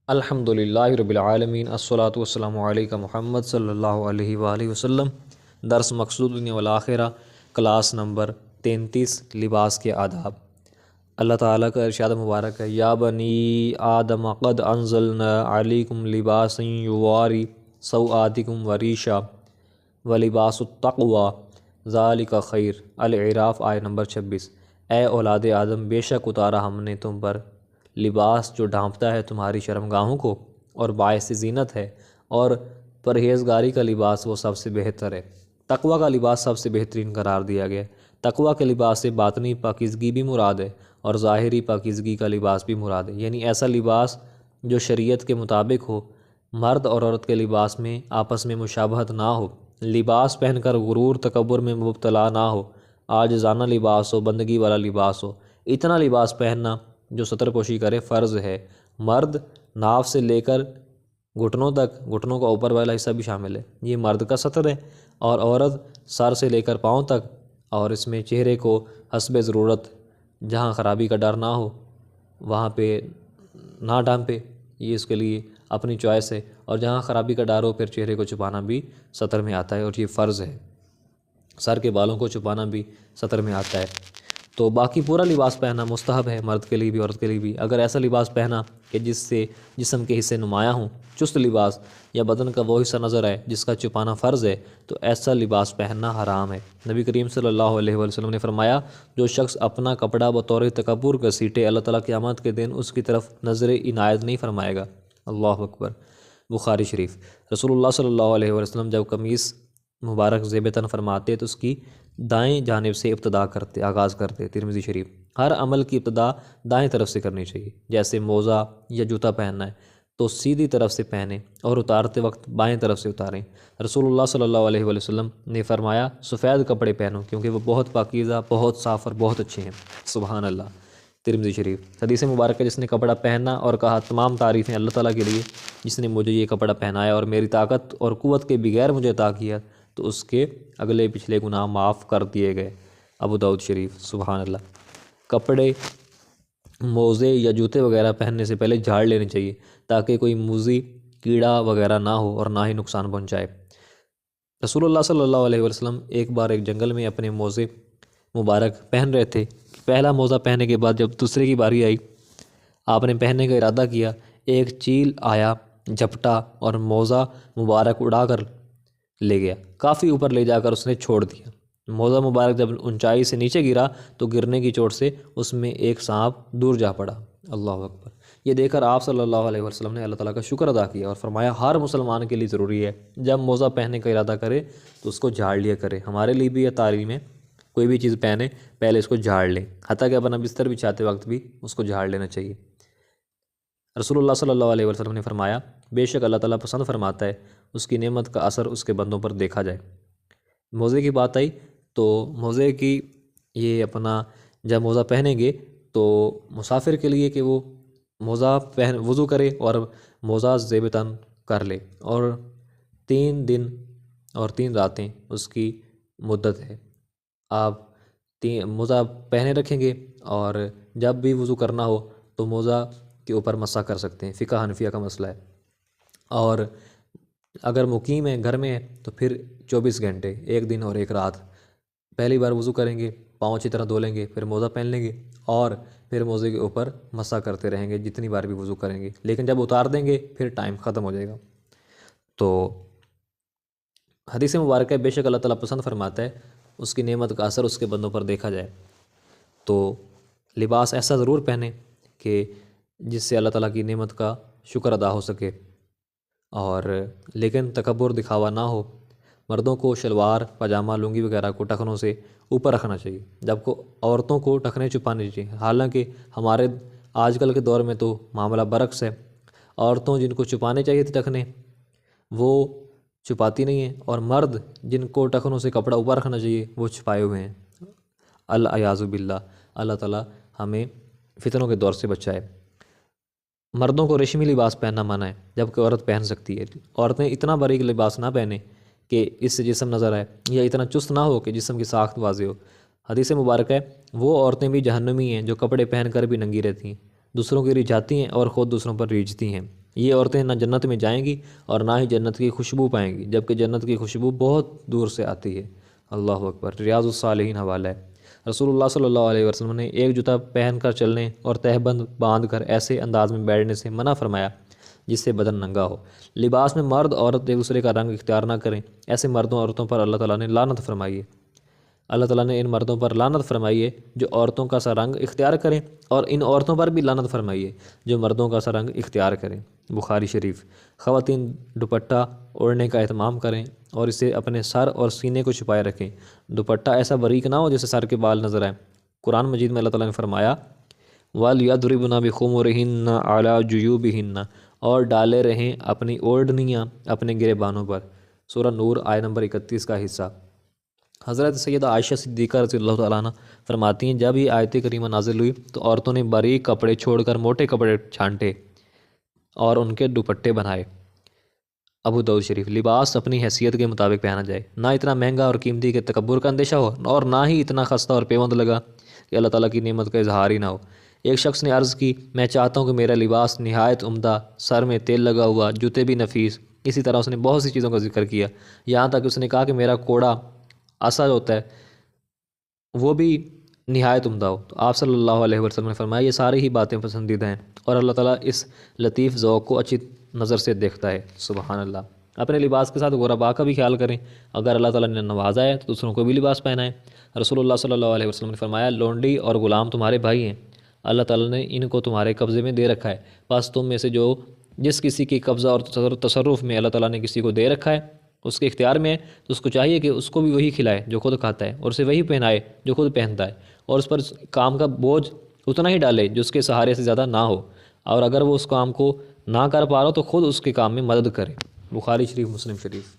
الحمدللہ رب العالمین الصلاۃ والسلام علیکہ محمد صلی اللہ علیہ وآلہ وسلم۔ درس مقصود دنیا والآخرہ، کلاس نمبر 33، لباس کے آداب۔ اللہ تعالیٰ کا ارشاد مبارک ہے، یا بنی آدم قد انزلنا علیکم لباسا یواری سوآتکم وریشا ولباس التقوی ذالک خیر۔ الاعراف آیت نمبر 26۔ اے اولاد آدم، بے شک اتارا ہم نے تم پر لباس جو ڈھانپتا ہے تمہاری شرمگاہوں کو اور باعث زینت ہے، اور پرہیزگاری کا لباس وہ سب سے بہتر ہے۔ تقوی کا لباس سب سے بہترین قرار دیا گیا ہے۔ تقوی کے لباس سے باطنی پاکیزگی بھی مراد ہے اور ظاہری پاکیزگی کا لباس بھی مراد ہے، یعنی ایسا لباس جو شریعت کے مطابق ہو، مرد اور عورت کے لباس میں آپس میں مشابہت نہ ہو، لباس پہن کر غرور تکبر میں مبتلا نہ ہو، عاجزانہ لباس ہو، بندگی والا لباس ہو۔ اتنا لباس پہننا جو ستر پوشی کرے فرض ہے۔ مرد ناف سے لے کر گھٹنوں تک، گھٹنوں کا اوپر والا حصہ بھی شامل ہے، یہ مرد کا ستر ہے، اور عورت سر سے لے کر پاؤں تک، اور اس میں چہرے کو حسب ضرورت جہاں خرابی کا ڈر نہ ہو وہاں پہ نہ ڈھانپے، یہ اس کے لیے اپنی چوائس ہے، اور جہاں خرابی کا ڈر ہو پھر چہرے کو چھپانا بھی ستر میں آتا ہے اور یہ فرض ہے۔ سر کے بالوں کو چھپانا بھی ستر میں آتا ہے۔ تو باقی پورا لباس پہننا مستحب ہے، مرد کے لیے بھی عورت کے لیے بھی۔ اگر ایسا لباس پہنا کہ جس سے جسم کے حصے نمایاں ہوں، چست لباس، یا بدن کا وہ حصہ نظر آئے جس کا چھپانا فرض ہے، تو ایسا لباس پہننا حرام ہے۔ نبی کریم صلی اللہ علیہ وسلم نے فرمایا، جو شخص اپنا کپڑا بطور تکبر گھسیٹے، اللہ تعالیٰ قیامت کے دن اس کی طرف نظر عنایت نہیں فرمائے گا۔ اللہ اکبر۔ بخاری شریف۔ رسول اللہ صلی اللہ علیہ وسلم جب قمیص مبارک زیب تن فرماتے تو اس کی دائیں جانب سے آغاز کرتے۔ ترمذی شریف۔ ہر عمل کی ابتدا دائیں طرف سے کرنی چاہیے، جیسے موزہ یا جوتا پہننا ہے تو سیدھی طرف سے پہنیں اور اتارتے وقت بائیں طرف سے اتاریں۔ رسول اللہ صلی اللہ علیہ وسلم نے فرمایا، سفید کپڑے پہنو کیونکہ وہ بہت پاکیزہ، بہت صاف اور بہت اچھے ہیں۔ سبحان اللہ۔ ترمذی شریف۔ حدیث مبارکہ، جس نے کپڑا پہنا اور کہا، تمام تعریفیں اللہ تعالیٰ کے لیے جس نے مجھے یہ کپڑا پہنایا اور میری طاقت اور قوت کے بغیر مجھے عطا کیا، تو اس کے اگلے پچھلے گناہ معاف کر دیے گئے۔ ابو داؤد شریف۔ سبحان اللہ۔ کپڑے، موزے یا جوتے وغیرہ پہننے سے پہلے جھاڑ لینے چاہیے تاکہ کوئی موذی کیڑا وغیرہ نہ ہو اور نہ ہی نقصان پہنچائے۔ رسول اللہ صلی اللہ علیہ وسلم ایک بار ایک جنگل میں اپنے موزے مبارک پہن رہے تھے۔ پہلا موزہ پہننے کے بعد جب دوسرے کی باری آئی، آپ نے پہننے کا ارادہ کیا، ایک چیل آیا، جھپٹا اور موزہ مبارک اڑا کر لے گیا۔ کافی اوپر لے جا کر اس نے چھوڑ دیا۔ موزہ مبارک جب اونچائی سے نیچے گرا تو گرنے کی چوٹ سے اس میں ایک سانپ دور جا پڑا۔ اللہ اکبر۔ یہ دیکھ کر آپ صلی اللہ علیہ وسلم نے اللہ تعالیٰ کا شکر ادا کیا اور فرمایا، ہر مسلمان کے لیے ضروری ہے جب موزہ پہننے کا ارادہ کرے تو اس کو جھاڑ لیا کرے۔ ہمارے لیے بھی یہ تعلیم ہے، کوئی بھی چیز پہنے پہلے اس کو جھاڑ لیں، حتیٰ کہ اپنا بستر بچھاتے وقت بھی اس کو جھاڑ لینا چاہیے۔ رسول اللہ صلی اللہ علیہ وسلم نے فرمایا، بے شک اللہ تعالیٰ پسند فرماتا ہے اس کی نعمت کا اثر اس کے بندوں پر دیکھا جائے۔ موزے کی بات آئی تو موزے کی یہ اپنا جب موزہ پہنیں گے تو مسافر کے لیے کہ وہ موزہ وضو کرے اور موزہ زیب تن کر لے، اور 3 دن اور 3 راتیں اس کی مدت ہے۔ آپ موزہ پہنے رکھیں گے اور جب بھی وضو کرنا ہو تو موزہ کے اوپر مسح کر سکتے ہیں۔ فقہ حنفیہ کا مسئلہ ہے۔ اور اگر مقیم ہے، گھر میں ہے، تو پھر 24 گھنٹے، 1 دن اور 1 رات پہلی بار وضو کریں گے، پاؤں اچھی طرح دھو لیں گے، پھر موزہ پہن لیں گے اور پھر موزے کے اوپر مسح کرتے رہیں گے جتنی بار بھی وضو کریں گے، لیکن جب اتار دیں گے پھر ٹائم ختم ہو جائے گا۔ تو حدیث مبارکہ، بے شک اللہ تعالیٰ پسند فرماتا ہے اس کی نعمت کا اثر اس کے بندوں پر دیکھا جائے۔ تو لباس ایسا ضرور پہنیں کہ جس سے اللہ تعالیٰ کی نعمت کا شکر ادا ہو سکے، اور لیکن تکبر دکھاوا نہ ہو۔ مردوں کو شلوار، پاجامہ، لنگی وغیرہ کو ٹخنوں سے اوپر رکھنا چاہیے، جبکہ عورتوں کو ٹخنے چھپانے چاہیے۔ حالانکہ ہمارے آج کل کے دور میں تو معاملہ برعکس ہے، عورتوں جن کو چھپانے چاہیے تھے ٹخنے وہ چھپاتی نہیں ہیں، اور مرد جن کو ٹخنوں سے کپڑا اوپر رکھنا چاہیے وہ چھپائے ہوئے ہیں۔ العیاذ باللہ۔ اللہ تعالیٰ ہمیں فتنوں کے دور سے بچائے۔ مردوں کو ریشمی لباس پہننا منع ہے، جبکہ عورت پہن سکتی ہے۔ عورتیں اتنا باریک لباس نہ پہنیں کہ اس سے جسم نظر آئے، یا اتنا چست نہ ہو کہ جسم کی ساخت واضح ہو۔ حدیث مبارکہ ہے، وہ عورتیں بھی جہنمی ہیں جو کپڑے پہن کر بھی ننگی رہتی ہیں، دوسروں کی رجھاتی ہیں اور خود دوسروں پر ریجھتی ہیں۔ یہ عورتیں نہ جنت میں جائیں گی اور نہ ہی جنت کی خوشبو پائیں گی، جبکہ جنت کی خوشبو بہت دور سے آتی ہے۔ اللہ اکبر۔ ریاض الصالحین حوالہ ہے۔ رسول اللہ صلی اللہ علیہ وسلم نے ایک جوتا پہن کر چلنے اور تہبند باندھ کر ایسے انداز میں بیٹھنے سے منع فرمایا جس سے بدن ننگا ہو۔ لباس میں مرد عورت ایک دوسرے کا رنگ اختیار نہ کریں، ایسے مردوں عورتوں پر اللہ تعالیٰ نے لعنت فرمائی ہے۔ اللہ تعالیٰ نے ان مردوں پر لعنت فرمائی ہے جو عورتوں کا سا رنگ اختیار کریں، اور ان عورتوں پر بھی لعنت فرمائی ہے جو مردوں کا سا رنگ اختیار کریں۔ بخاری شریف۔ خواتین دوپٹہ اوڑھنے کا اہتمام کریں اور اسے اپنے سر اور سینے کو چھپائے رکھیں۔ دوپٹہ ایسا باریک نہ ہو جیسے سر کے بال نظر آئیں۔ قرآن مجید میں اللہ تعالیٰ نے فرمایا وَلْيَضْرِبْنَ بِخُمُرِهِنَّ عَلَى جُيُوبِهِنَّ، اور ڈالے رہیں اپنی اوڑھنیاں اپنے گریبانوں پر۔ سورہ نور آیت نمبر 31 کا حصہ۔ حضرت سیدہ عائشہ صدیقہ رضی اللہ تعالیٰ عنہ فرماتی ہیں جب یہ آیت کریمہ نازل ہوئی تو عورتوں نے باریک کپڑے چھوڑ کر موٹے کپڑے چھانٹے اور ان کے دوپٹے بنائے۔ ابو داؤد شریف۔ لباس اپنی حیثیت کے مطابق پہنا جائے، نہ اتنا مہنگا اور قیمتی کہ تکبر کا اندیشہ ہو، اور نہ ہی اتنا خستہ اور پیوند لگا کہ اللہ تعالیٰ کی نعمت کا اظہار ہی نہ ہو۔ ایک شخص نے عرض کی میں چاہتا ہوں کہ میرا لباس نہایت عمدہ، سر میں تیل لگا ہوا، جوتے بھی نفیس۔ اسی طرح اس نے بہت سی چیزوں کا ذکر کیا، یہاں تک کہ اس نے کہا کہ میرا کوڑا عصا ہوتا ہے وہ بھی نہایت عمدہ ہو۔ تو آپ صلی اللہ علیہ وسلم نے فرمایا یہ ساری ہی باتیں پسندیدہ ہیں، اور اللہ تعالیٰ اس لطیف ذوق کو اچھی نظر سے دیکھتا ہے۔ سبحان اللہ۔ اپنے لباس کے ساتھ غرباء کا بھی خیال کریں، اگر اللہ تعالیٰ نے نوازا ہے تو دوسروں کو بھی لباس پہنائیں۔ رسول اللہ صلی اللہ علیہ وسلم نے فرمایا لونڈی اور غلام تمہارے بھائی ہیں، اللہ تعالیٰ نے ان کو تمہارے قبضے میں دے رکھا ہے، بس تم میں سے جس کسی کی قبضہ اور تصرف میں اللہ تعالیٰ نے کسی کو دے رکھا ہے، اس کے اختیار میں ہے، تو اس کو چاہیے کہ اس کو بھی وہی کھلائے جو خود کھاتا ہے، اور اسے وہی پہنائے جو خود پہنتا ہے، اور اس پر کام کا بوجھ اتنا ہی ڈالے جو اس کے سہارے سے زیادہ نہ ہو، اور اگر وہ اس کام کو نہ کر پا رہا ہو تو خود اس کے کام میں مدد کرے۔ بخاری شریف، مسلم شریف۔